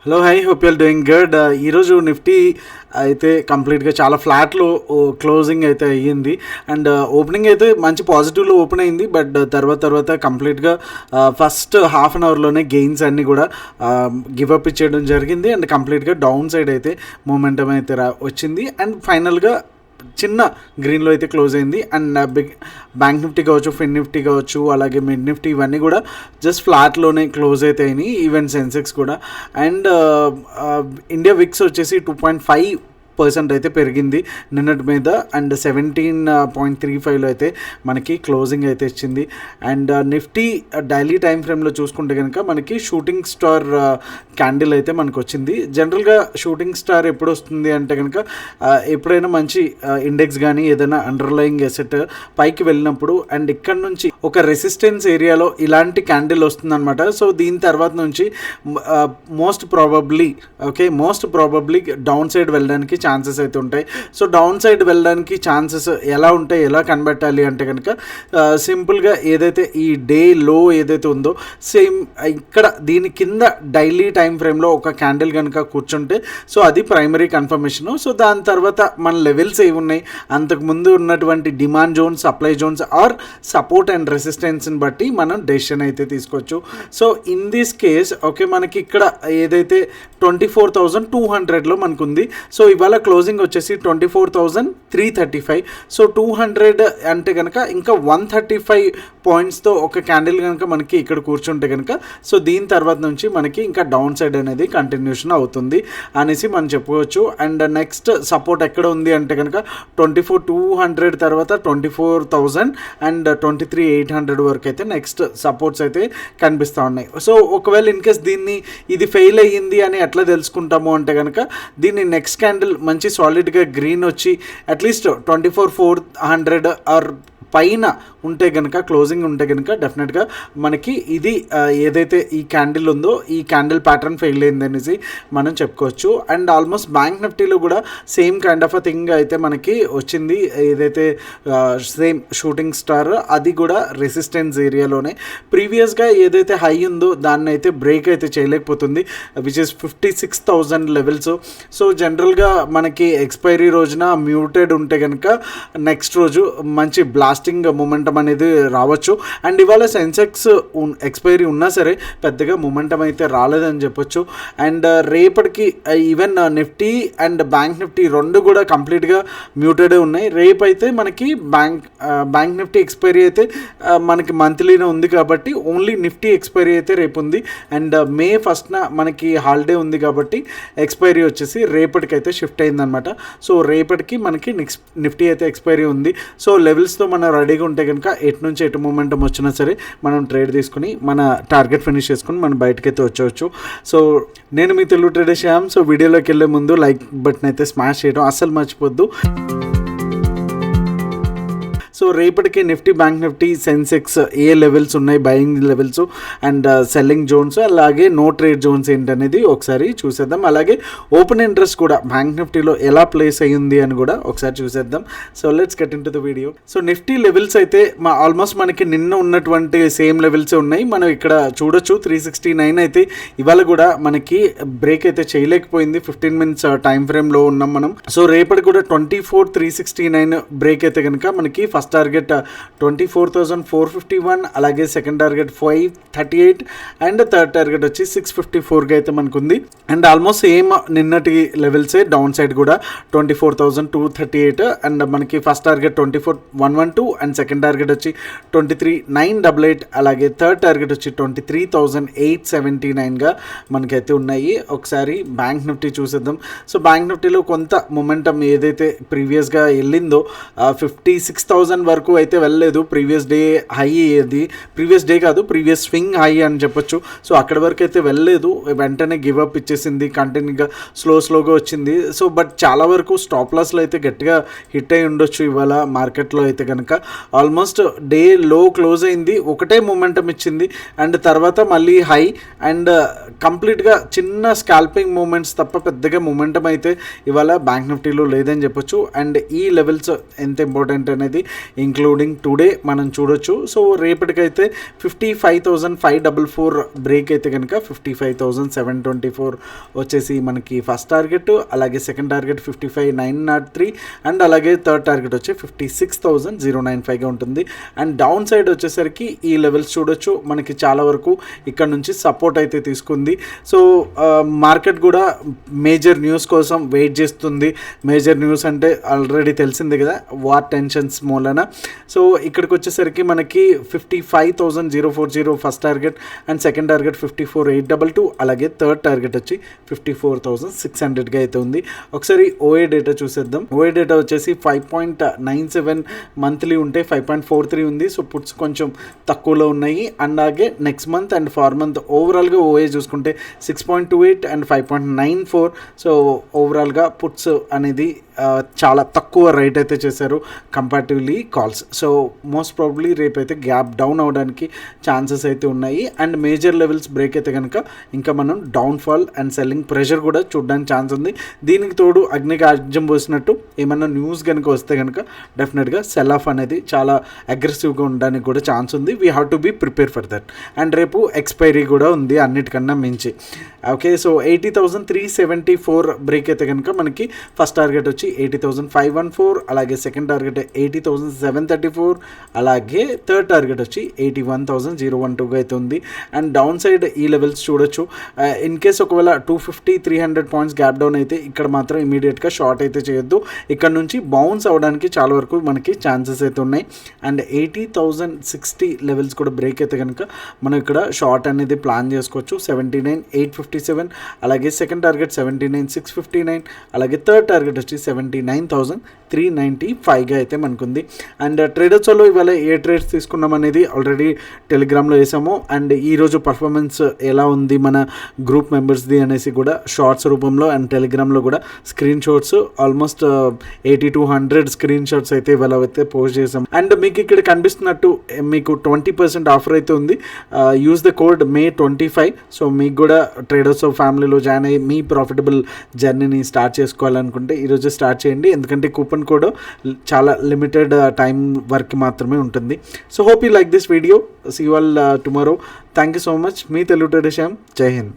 Hello hi hope you're doing good. ఈరోజు Nifty అయితే కంప్లీట్గా చాలా ఫ్లాట్లో క్లోజింగ్ అయితే అయ్యింది. అండ్ ఓపెనింగ్ అయితే మంచి పాజిటివ్లో ఓపెన్ అయింది. బట్ తర్వాత కంప్లీట్గా ఫస్ట్ హాఫ్ అన్ అవర్లోనే గెయిన్స్ అన్నీ కూడా గివప్ ఇచ్చేయడం జరిగింది. అండ్ కంప్లీట్గా డౌన్ సైడ్ అయితే మూమెంటం అయితే వచ్చింది. అండ్ ఫైనల్గా చిన్న గ్రీన్లో అయితే క్లోజ్ అయింది. అండ్ బ్యాంక్ నిఫ్టీ కావచ్చు, ఫిన్ నిఫ్టీ కావచ్చు, అలాగే మిడ్ నిఫ్టీ ఇవన్నీ కూడా జస్ట్ ఫ్లాట్లోనే క్లోజ్ అయితే అయినాయి. ఈవెన్ సెన్సెక్స్ కూడా. అండ్ ఇండియా విక్స్ వచ్చేసి 2.5% అయితే పెరిగింది నిన్నటి మీద. అండ్ 17.35లో అయితే మనకి క్లోజింగ్ అయితే ఇచ్చింది. అండ్ నిఫ్టీ డైలీ టైం ఫ్రేమ్లో చూసుకుంటే కనుక మనకి షూటింగ్ స్టార్ క్యాండిల్ అయితే మనకు వచ్చింది. జనరల్గా షూటింగ్ స్టార్ ఎప్పుడు వస్తుంది అంటే కనుక ఎప్పుడైనా మంచి ఇండెక్స్ కానీ ఏదైనా అండర్లయింగ్ ఎసెట్ పైకి వెళ్ళినప్పుడు అండ్ ఇక్కడ నుంచి ఒక రెసిస్టెన్స్ ఏరియాలో ఇలాంటి క్యాండిల్ వస్తుంది అనమాట. సో దీని తర్వాత నుంచి మోస్ట్ ప్రాబబ్లీ డౌన్ సైడ్ వెళ్ళడానికి ఛాన్సెస్ అయితే ఉంటాయి. సో డౌన్ సైడ్ వెళ్ళడానికి ఛాన్సెస్ ఎలా ఉంటాయి, ఎలా కనిపెట్టాలి అంటే కనుక సింపుల్గా ఏదైతే ఈ డే లో ఏదైతే ఉందో సేమ్ ఇక్కడ దీని కింద డైలీ టైం ఫ్రేమ్లో ఒక క్యాండిల్ కనుక కూర్చుంటే సో అది ప్రైమరీ కన్ఫర్మేషను. సో దాని తర్వాత మన లెవెల్స్ ఏవి ఉన్నాయి, అంతకుముందు ఉన్నటువంటి demand zones, supply zones or support and రెసిస్టెన్స్ని బట్టి మనం డెసిషన్ అయితే తీసుకోవచ్చు. So in this case okay, మనకి ఇక్కడ ఏదైతే 24,200లో మనకు ఉంది. సో ఇవాళ క్లోజింగ్ వచ్చేసి 24,335. సో 200 అంటే కనుక ఇంకా 135 పాయింట్స్తో ఒక క్యాండిల్ కనుక మనకి ఇక్కడ కూర్చుంటే కనుక సో దీని తర్వాత నుంచి మనకి ఇంకా డౌన్ సైడ్ అనేది కంటిన్యూషన్ అవుతుంది అనేసి మనం చెప్పుకోవచ్చు. అండ్ నెక్స్ట్ సపోర్ట్ ఎక్కడ ఉంది అంటే కనుక 24,200 తర్వాత 24,000 అండ్ 23,800 వరకు అయితే నెక్స్ట్ సపోర్ట్స్ అయితే కనిపిస్తూ ఉన్నాయి. సో ఒకవేళ ఇన్ కేస్ ఇది ఫెయిల్ అయ్యింది అని ఎట్లా తెలుసుకుంటాము అంటే కనుక దీన్ని నెక్స్ట్ క్యాండిల్ మంచి సాలిడ్గా గ్రీన్ వచ్చి అట్లీస్ట్ 24,400 ఆర్ పైన ఉంటే కనుక, క్లోజింగ్ ఉంటే కనుక డెఫినెట్గా మనకి ఇది ఏదైతే ఈ క్యాండిల్ ఉందో ఈ క్యాండిల్ ప్యాటర్న్ ఫెయిల్ అయింది అనేసి మనం చెప్పుకోవచ్చు. అండ్ ఆల్మోస్ట్ బ్యాంక్ నిఫ్టీలో కూడా same kind of a thing అయితే మనకి వచ్చింది. ఏదైతే సేమ్ షూటింగ్ స్టార్ అది కూడా రెసిస్టెన్స్ ఏరియాలోనే ప్రీవియస్గా ఏదైతే హై ఉందో దాన్ని అయితే బ్రేక్ అయితే చేయలేకపోతుంది, విచ్ ఇస్ 56,000 లెవెల్స్. సో జనరల్గా మనకి ఎక్స్పైరీ రోజున మ్యూటెడ్ ఉంటే కనుక నెక్స్ట్ రోజు మంచి బ్లాస్టింగ్ మొమెంటం అనేది రావచ్చు. అండ్ ఇవాళ సెన్సెక్స్ ఎక్స్పైరీ ఉన్నా సరే పెద్దగా మొమెంటం అయితే రాలేదని చెప్పొచ్చు. అండ్ రేపటికి even Nifty and bank Nifty రెండు కూడా కంప్లీట్గా మ్యూటెడే ఉన్నాయి. రేపు అయితే మనకి బ్యాంక్ నిఫ్టీ ఎక్స్పైరీ అయితే మనకి మంత్లీనే ఉంది కాబట్టి ఓన్లీ నిఫ్టీ ఎక్స్పైరీ అయితే రేపు ఉంది. అండ్ మే 1st మనకి హాలిడే ఉంది కాబట్టి ఎక్స్పైరీ వచ్చేసి రేపటికైతే షిఫ్ట్ అయిందనమాట. సో రేపటికి మనకి నిఫ్టీ అయితే ఎక్స్పైరీ ఉంది. సో లెవెల్స్తో మనం రెడీగా ఉంటే కనుక ఎటు నుంచి ఎటు మూమెంటం వచ్చినా సరే మనం ట్రేడ్ తీసుకుని మన టార్గెట్ ఫినిష్ చేసుకుని మనం బయటకైతే వచ్చేవచ్చు. సో నేను మీ తెలుగు ట్రేడర్ శ్యామ్. సో వీడియోలోకి వెళ్ళే ముందు లైక్ బటన్ అయితే స్మాష్ చేయడం అస్సలు మర్చిపోద్దు. సో రేపటికి నిఫ్టీ, బ్యాంక్ నిఫ్టీ, సెన్సెక్స్ ఏ లెవెల్స్ ఉన్నాయి, buying levels and selling zones, అలాగే నో ట్రేడ్ జోన్స్ ఏంటనేది ఒకసారి చూసేద్దాం. అలాగే ఓపెన్ ఇంట్రెస్ట్ కూడా బ్యాంక్ నిఫ్టీలో ఎలా ప్లేస్ అయ్యింది అని కూడా ఒకసారి చూసేద్దాం. So let's get in to the video. So Nifty levels అయితే ఆల్మోస్ట్ మనకి నిన్న ఉన్నటువంటి సేమ్ లెవెల్స్ ఉన్నాయి. మనం ఇక్కడ చూడొచ్చు 369 అయితే ఇవాళ కూడా మనకి బ్రేక్ అయితే చేయలేకపోయింది. 15 minutes టైం ఫ్రేమ్లో ఉన్నాం మనం. సో రేపటి కూడా 24,369 బ్రేక్ అయితే కనుక మనకి ఫస్ట్ టార్గెట్ 24,451, అలాగే second target 538 and third target వచ్చి 654గా అయితే మనకు ఉంది. అండ్ ఆల్మోస్ట్ సేమ్ నిన్నటి లెవెల్సే డౌన్ సైడ్ కూడా 24,238 అండ్ మనకి first target 24,112 and second target వచ్చి 23,988 అలాగే థర్డ్ టార్గెట్ వచ్చి 23,879గా మనకైతే ఉన్నాయి. ఒకసారి బ్యాంక్ నిఫ్టీ చూసేద్దాం. సో బ్యాంక్ నిఫ్టీలో కొంత మొమెంటం ఏదైతే ప్రీవియస్గా వెళ్ళిందో 56,000 వరకు అయితే వెళ్ళలేదు. ప్రీవియస్ డే హై, ఏది ప్రీవియస్ డే కాదు ప్రీవియస్ స్వింగ్ హై అని చెప్పొచ్చు. సో అక్కడ వరకు అయితే వెళ్ళలేదు, వెంటనే గివప్ ఇచ్చేసింది, కంటిన్యూగా స్లోగా వచ్చింది. సో బట్ చాలా వరకు స్టాప్ లాస్లో అయితే గట్టిగా హిట్ అయి ఉండొచ్చు ఇవాళ మార్కెట్లో అయితే కనుక. ఆల్మోస్ట్ డే లో క్లోజ్ అయింది, ఒకటే మూమెంటం ఇచ్చింది అండ్ తర్వాత మళ్ళీ హై అండ్ కంప్లీట్గా చిన్న స్కాల్పింగ్ మూమెంట్స్ తప్ప పెద్దగా మూమెంటం అయితే ఇవాళ బ్యాంక్ నిఫ్టీలో లేదని చెప్పొచ్చు. అండ్ ఈ లెవెల్స్ ఎంత ఇంపార్టెంట్ అనేది ఇంక్లూడింగ్ టుడే మనం చూడొచ్చు. సో రేపటికైతే 55,544 బ్రేక్ అయితే కనుక 55,724 వచ్చేసి మనకి ఫస్ట్ టార్గెట్, అలాగే సెకండ్ టార్గెట్ 55,903 అండ్ అలాగే థర్డ్ టార్గెట్ వచ్చి 56,095గా ఉంటుంది. అండ్ డౌన్ సైడ్ వచ్చేసరికి ఈ లెవెల్స్ చూడొచ్చు, మనకి చాలా వరకు ఇక్కడ నుంచి సపోర్ట్ అయితే తీసుకుంది. సో మార్కెట్ కూడా మేజర్ న్యూస్ కోసం వెయిట్ చేస్తుంది. మేజర్ న్యూస్ అంటే ఆల్రెడీ తెలిసిందే కదా, వార్ టెన్షన్స్ మూలన. సో ఇక్కడికి వచ్చేసరికి మనకి 55,040 first target and second target 54,822, అలాగే థర్డ్ టార్గెట్ వచ్చి 54,600గా అయితే ఉంది. ఒకసారి ఓఏ డేటా చూసేద్దాం. ఓఏ డేటా వచ్చేసి 5.97 మంత్లీ ఉంటే 5.43 ఉంది. సో పుట్స్ కొంచెం తక్కువలో ఉన్నాయి. అలాగే next month and far month ఓవరాల్గా ఓఏ చూసుకుంటే 6.28 అండ్ 5.94. సో ఓవరాల్గా పుట్స్ అనేది చాలా తక్కువ రైట్ అయితే చేశారు comparatively calls. So most probably రేపైతే గ్యాప్ డౌన్ అవడానికి ఛాన్సెస్ అయితే ఉన్నాయి. అండ్ మేజర్ లెవెల్స్ బ్రేక్ అయితే కనుక ఇంకా మనం డౌన్ఫాల్ అండ్ సెల్లింగ్ ప్రెషర్ కూడా చూడడానికి ఛాన్స్ ఉంది. దీనికి తోడు అగ్నికి ఆజ్యం పోసినట్టు ఏమన్నా న్యూస్ కనుక వస్తే కనుక డెఫినెట్గా సెల్ ఆఫ్ అనేది చాలా అగ్రెసివ్గా ఉండడానికి కూడా ఛాన్స్ ఉంది. We have to be prepare for that. And రేపు ఎక్స్పైరీ కూడా ఉంది అన్నిటికన్నా మించి. ఓకే, సో 80,374 బ్రేక్ అయితే కనుక మనకి ఫస్ట్ టార్గెట్ వచ్చి 80,514, అలాగే సెకండ్ టార్గెట్ 80,734, అలాగే థర్డ్ టార్గెట్ వచ్చి 81,012గా అయితే ఉంది. అండ్ డౌన్ సైడ్ ఈ లెవెల్స్ చూడొచ్చు. ఇన్ కేస్ ఒకవేళ 250-300 పాయింట్స్ గ్యాప్ డౌన్ అయితే ఇక్కడ మాత్రం ఇమీడియట్గా షార్ట్ అయితే చేయొద్దు. ఇక్కడ నుంచి బౌన్స్ అవ్వడానికి చాలా వరకు మనకి ఛాన్సెస్ అయితే ఉన్నాయి. అండ్ 80,060 లెవెల్స్ కూడా బ్రేక్ అయితే కనుక మనం ఇక్కడ షార్ట్ అనేది ప్లాన్ చేసుకోవచ్చు. 79,857, అలాగే సెకండ్ టార్గెట్ 79,659, అలాగే థర్డ్ టార్గెట్ వచ్చి 79,395గా అయితే మనకుంది. అండ్ ట్రేడర్స్లో ఇవాళ ఏ ట్రేడ్స్ తీసుకున్నాం అనేది ఆల్రెడీ టెలిగ్రామ్లో వేసాము. అండ్ ఈరోజు పర్ఫార్మెన్స్ ఎలా ఉంది మన గ్రూప్ మెంబర్స్ది అనేసి కూడా షార్ట్స్ రూపంలో అండ్ టెలిగ్రామ్లో కూడా screen shots almost 80-100 screen shots అయితే ఇవాళ అయితే పోస్ట్ చేసాం. అండ్ మీకు ఇక్కడ కనిపిస్తున్నట్టు మీకు 20% ఆఫర్ అయితే ఉంది. Use the code May25. So మీకు కూడా ట్రేడర్స్ ఫ్యామిలీలో జాయిన్ అయ్యి మీ ప్రాఫిటబుల్ జర్నీని స్టార్ట్ చేసుకోవాలనుకుంటే ఈరోజు స్టార్ట్ చేయండి. ఎందుకంటే కూపన్ కోడ్ చాలా లిమిటెడ్ టైం వరకు మాత్రమే ఉంటుంది. So hope you like this video. See you all tomorrow. Thank you so much. మీ తెలుగు ట్రేడర్ శ్యామ్. జై హింద్.